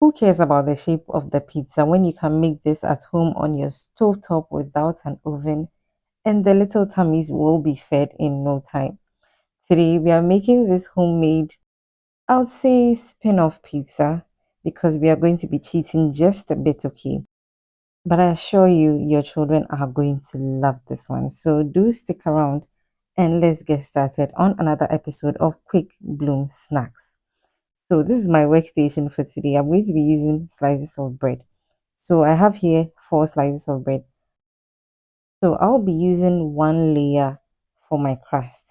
Who cares about the shape of the pizza when you can make this at home on your stovetop without an oven, and the little tummies will be fed in no time? Today we are making this homemade, I would say, spin-off pizza because we are going to be cheating just a bit, okay? But I assure you, your children are going to love this one. So do stick around and let's get started on another episode of Quick Bloom Snacks. So this is my workstation for today. I'm going to be using slices of bread. So I have here four slices of bread. So I'll be using one layer for my crust.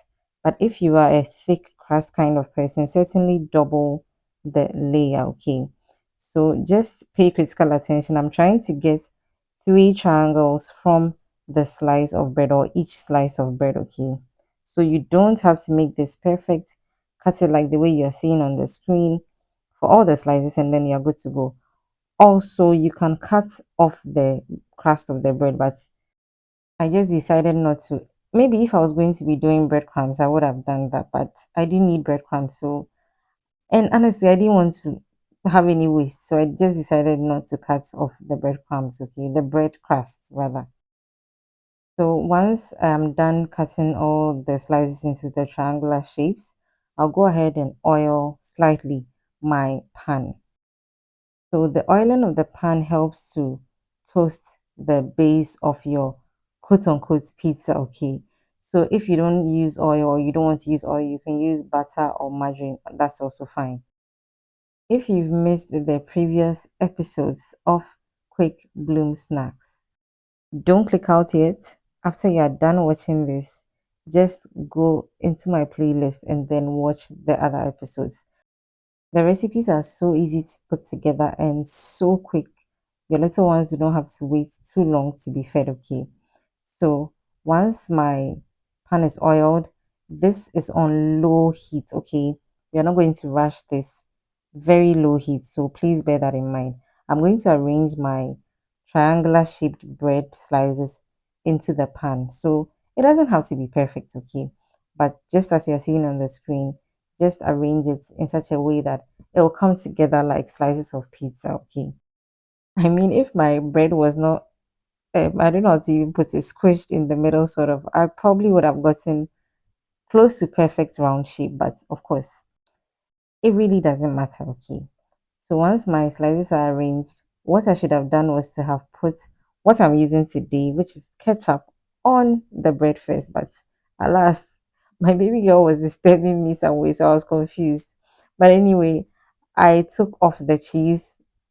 But if you are a thick crust kind of person, certainly double the layer, okay? So just pay critical attention. I'm trying to get three triangles from the slice of bread or each slice of bread, okay? So you don't have to make this perfect. Cut it like the way you're seeing on the screen for all the slices and then you're good to go. Also, you can cut off the crust of the bread, but I just decided not to. Maybe if I was going to be doing breadcrumbs, I would have done that, but I didn't need breadcrumbs. So, and honestly, I didn't want to have any waste. So I just decided not to cut off the breadcrumbs, okay, the bread crusts rather. So once I'm done cutting all the slices into the triangular shapes, I'll go ahead and oil slightly my pan. So the oiling of the pan helps to toast the base of your quote unquote pizza, okay? So if you don't use oil or you don't want to use oil, you can use butter or margarine. That's also fine. If you've missed the previous episodes of Quick Bloom Snacks, don't click out yet. After you're done watching this, just go into my playlist and then watch the other episodes. The recipes are so easy to put together and so quick. Your little ones do not have to wait too long to be fed, okay? So once my pan is oiled, this is on low heat, okay? We are not going to rush this, very low heat. So please bear that in mind. I'm going to arrange my triangular shaped bread slices into the pan. So it doesn't have to be perfect, okay? But just as you're seeing on the screen, just arrange it in such a way that it will come together like slices of pizza, okay? I mean, if my bread was not, I don't know how to even put it, squished in the middle, sort of, I probably would have gotten close to perfect round shape, but of course, it really doesn't matter, okay? So once my slices are arranged, what I should have done was to have put what I'm using today, which is ketchup, on the bread first. But alas, my baby girl was disturbing me some way, so I was confused. But anyway, I took off the cheese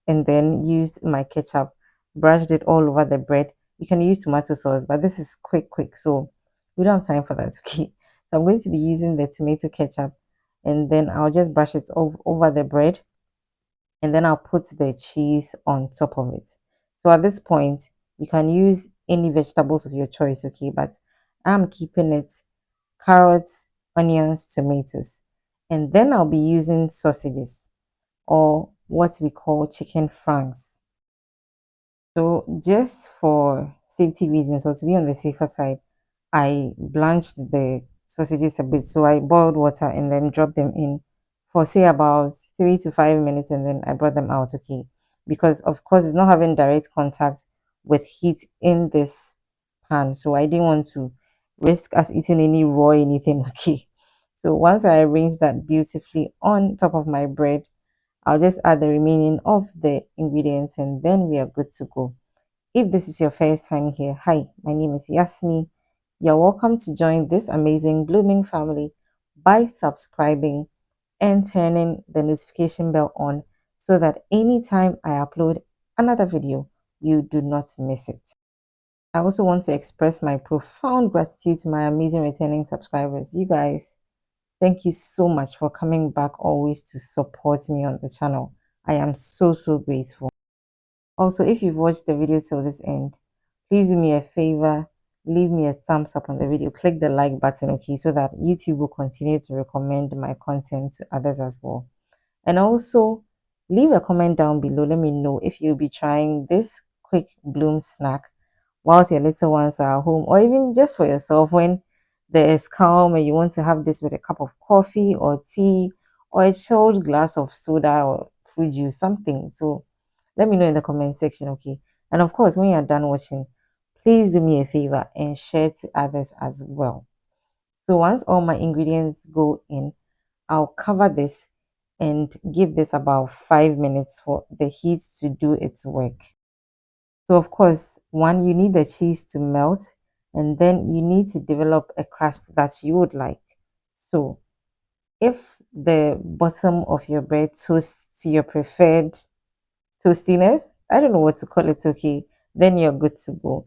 and then used my ketchup, brushed it all over the bread. You can use tomato sauce, but this is quick, so we don't have time for that, okay? So I'm going to be using the tomato ketchup and then I'll just brush it over the bread and then I'll put the cheese on top of it. So at this point, you can use any vegetables of your choice, okay? But I'm keeping it carrots, onions, tomatoes. And then I'll be using sausages or what we call chicken franks. So just for safety reasons or to be on the safer side, I blanched the sausages a bit. So I boiled water and then dropped them in for say about 3 to 5 minutes and then I brought them out, okay? Because of course it's not having direct contact with heat in this pan. So I didn't want to risk us eating any raw anything, okay? So once I arranged that beautifully on top of my bread, I'll just add the remaining of the ingredients and then we are good to go. If this is your first time here, hi, my name is Yasmi. You're welcome to join this amazing blooming family by subscribing and turning the notification bell on so that anytime I upload another video, you do not miss it. I also want to express my profound gratitude to my amazing returning subscribers. You guys, thank you so much for coming back always to support me on the channel. I am so grateful. Also, if you've watched the video till this end, please do me a favor, leave me a thumbs up on the video, click the like button, okay, so that YouTube will continue to recommend my content to others as well. And also, leave a comment down below. Let me know if you'll be trying this quick bloom snack whilst your little ones are home, or even just for yourself when there is calm and you want to have this with a cup of coffee or tea or a chilled glass of soda or fruit juice, something. So let me know in the comment section, okay? And of course, when you're done watching, please do me a favor and share to others as well. So once all my ingredients go in, I'll cover this and give this about 5 minutes for the heat to do its work. So of course, one, you need the cheese to melt, and then you need to develop a crust that you would like. So if the bottom of your bread toasts to your preferred toastiness, I don't know what to call it, okay, then you're good to go.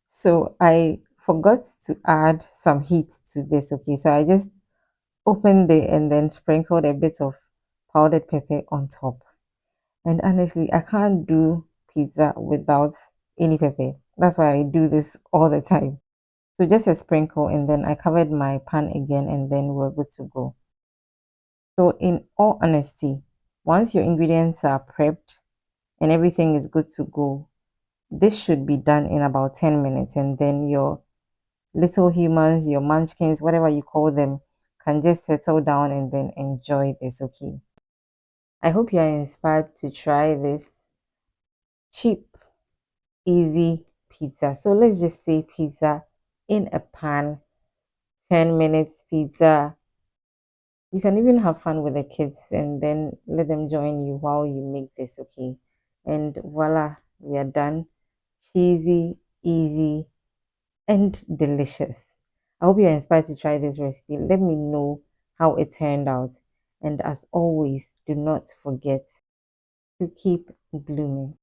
So I forgot to add some heat to this, okay, so I just opened it and then sprinkled a bit of powdered pepper on top. And honestly, I can't do pizza without any pepper. That's why I do this all the time. So just a sprinkle, and then I covered my pan again, and then we're good to go. So in all honesty, once your ingredients are prepped and everything is good to go, this should be done in about 10 minutes, and then your little humans, your munchkins, whatever you call them, can just settle down and then enjoy this, okay? I hope you are inspired to try this cheap, easy pizza. So let's just say pizza in a pan, 10 minutes pizza. You can even have fun with the kids and then let them join you while you make this, okay? And voila, we are done. Cheesy, easy, and delicious. I hope you're inspired to try this recipe. Let me know how it turned out. And as always, do not forget to keep blooming.